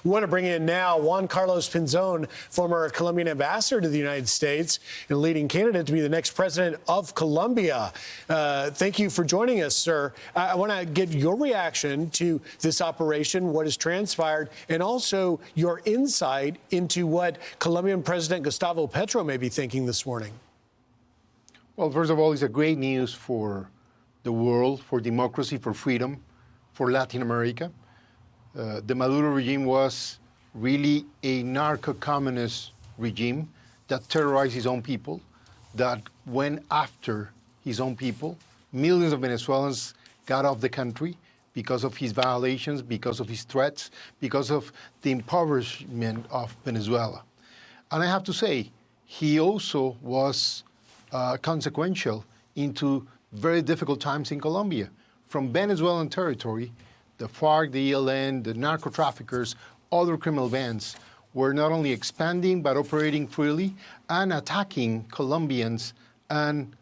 We want to bring in now Juan Carlos Pinzón, former Colombian ambassador to the United States and leading candidate to be the next president of Colombia. Thank you for joining us, sir. I want to get your reaction to this operation, what has transpired, and also your insight into what Colombian President Gustavo Petro may be thinking this morning. Well, first of all, it's a great news for the world, for democracy, for freedom, for Latin America. The Maduro regime was really a narco-communist regime that terrorized his own people, that went after his own people. Millions of Venezuelans got off the country because of his violations, because of his threats, because of the impoverishment of Venezuela. And I have to say, he also was consequential into very difficult times in Colombia. From Venezuelan territory, the FARC, the ELN, the narco-traffickers, other criminal bands were not only expanding but operating freely and attacking Colombians and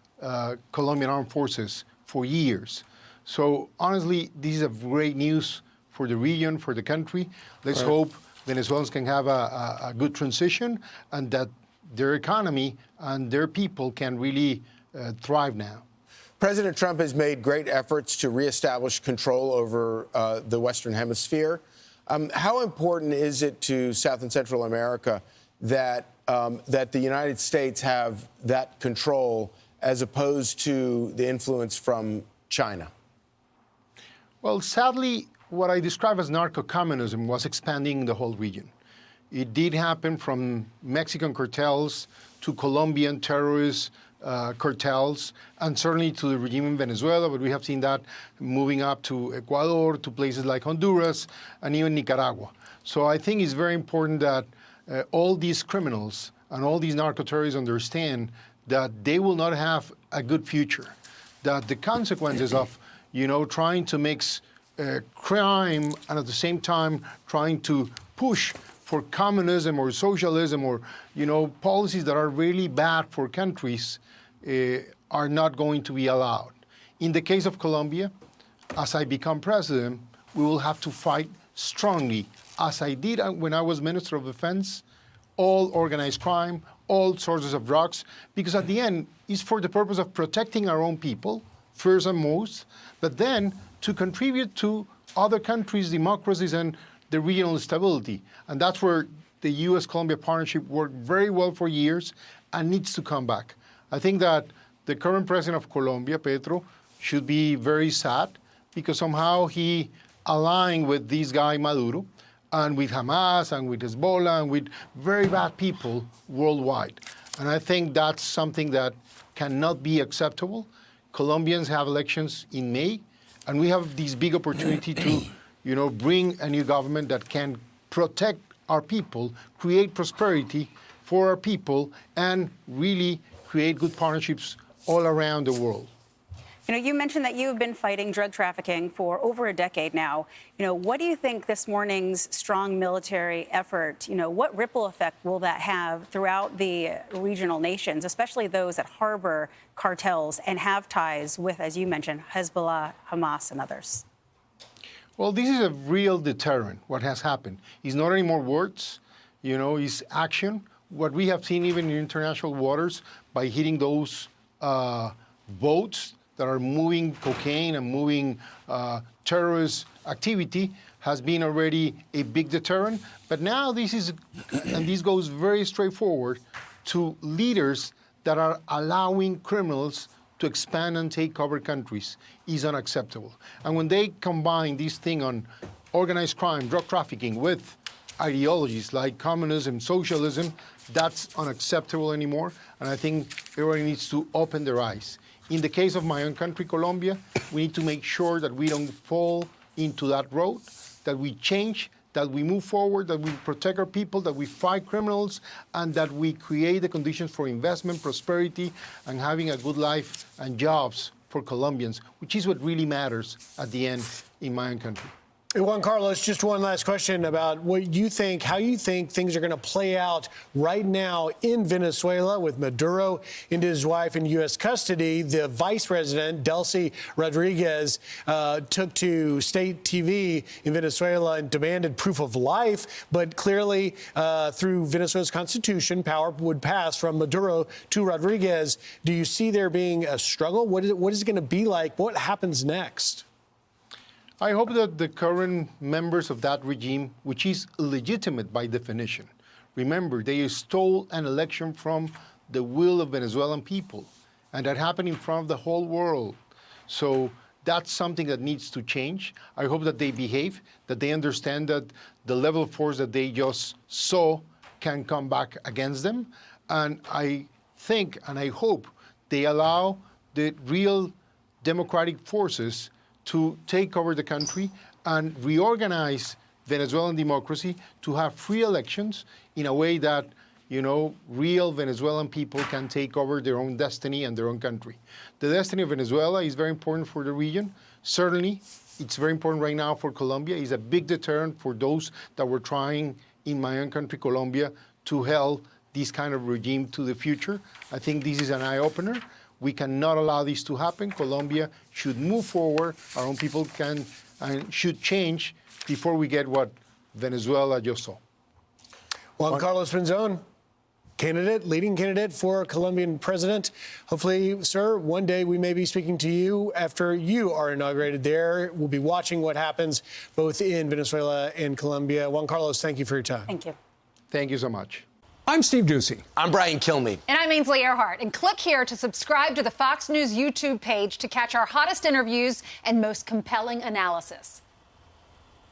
Colombian armed forces for years. So honestly, this is a great news for the region, for the country. Let's hope Venezuelans can have a good transition and that their economy and their people can really thrive now. President Trump has made great efforts to reestablish control over the Western Hemisphere. How important is it to South and Central America that the United States have that control as opposed to the influence from China? Well, sadly, what I describe as narco-communism was expanding in the whole region. It did happen from Mexican cartels to Colombian terrorist cartels, and certainly to the regime in Venezuela, but we have seen that moving up to Ecuador, to places like Honduras, and even Nicaragua. So I think it's very important that all these criminals and all these narco-terrorists understand that they will not have a good future, that the consequences of, trying to mix crime and at the same time trying to push for communism or socialism or, policies that are really bad for countries are not going to be allowed. In the case of Colombia, as I become president, we will have to fight strongly, as I did when I was Minister of Defense, all organized crime, all sources of drugs, because at the end, it's for the purpose of protecting our own people, first and most, but then to contribute to other countries' democracies and the regional stability. And that's where the U.S.-Colombia partnership worked very well for years and needs to come back. I think that the current president of Colombia, Petro, should be very sad because somehow he aligned with this guy Maduro and with Hamas and with Hezbollah and with very bad people worldwide. And I think that's something that cannot be acceptable. Colombians have elections in May, and we have this big opportunity to bring a new government that can protect our people, create prosperity for our people, and really create good partnerships all around the world. You mentioned that you've been fighting drug trafficking for over a decade now. What do you think this morning's strong military effort, what ripple effect will that have throughout the regional nations, especially those that harbor cartels and have ties with, as you mentioned, Hezbollah, Hamas, and others? Well, this is a real deterrent, what has happened. It's not anymore words, it's action. What we have seen even in international waters by hitting those boats that are moving cocaine and moving terrorist activity has been already a big deterrent. But now this goes very straightforward to leaders that are allowing criminals to expand and take over countries is unacceptable. And when they combine this thing on organized crime, drug trafficking with ideologies like communism, socialism, that's unacceptable anymore. And I think everybody needs to open their eyes. In the case of my own country, Colombia, we need to make sure that we don't fall into that road, that we change, that we move forward, that we protect our people, that we fight criminals, and that we create the conditions for investment, prosperity, and having a good life and jobs for Colombians, which is what really matters at the end in my own country. Juan Carlos, just one last question about what you think, how you think things are going to play out right now in Venezuela with Maduro and his wife in U.S. custody. The vice president, Delcy Rodriguez, took to state TV in Venezuela and demanded proof of life. But clearly, through Venezuela's constitution, power would pass from Maduro to Rodriguez. Do you see there being a struggle? What is it going to be like? What happens next? I hope that the current members of that regime, which is illegitimate by definition, remember, they stole an election from the will of Venezuelan people, and that happened in front of the whole world. So that's something that needs to change. I hope that they behave, that they understand that the level of force that they just saw can come back against them. And I think and I hope they allow the real democratic forces to take over the country and reorganize Venezuelan democracy to have free elections in a way that, you know, real Venezuelan people can take over their own destiny and their own country. The destiny of Venezuela is very important for the region. Certainly, it's very important right now for Colombia. It's a big deterrent for those that were trying in my own country, Colombia, to help this kind of regime to the future. I think this is an eye-opener. We cannot allow this to happen. Colombia should move forward. Our own people can and should change before we get what Venezuela just saw. Juan Carlos Pinzón, leading candidate for Colombian president. Hopefully, sir, one day we may be speaking to you after you are inaugurated there. We'll be watching what happens both in Venezuela and Colombia. Juan Carlos, thank you for your time. Thank you. Thank you so much. I'm Steve Doocy. I'm Brian Kilmeade. And I'm Ainsley Earhart. And click here to subscribe to the Fox News YouTube page to catch our hottest interviews and most compelling analysis.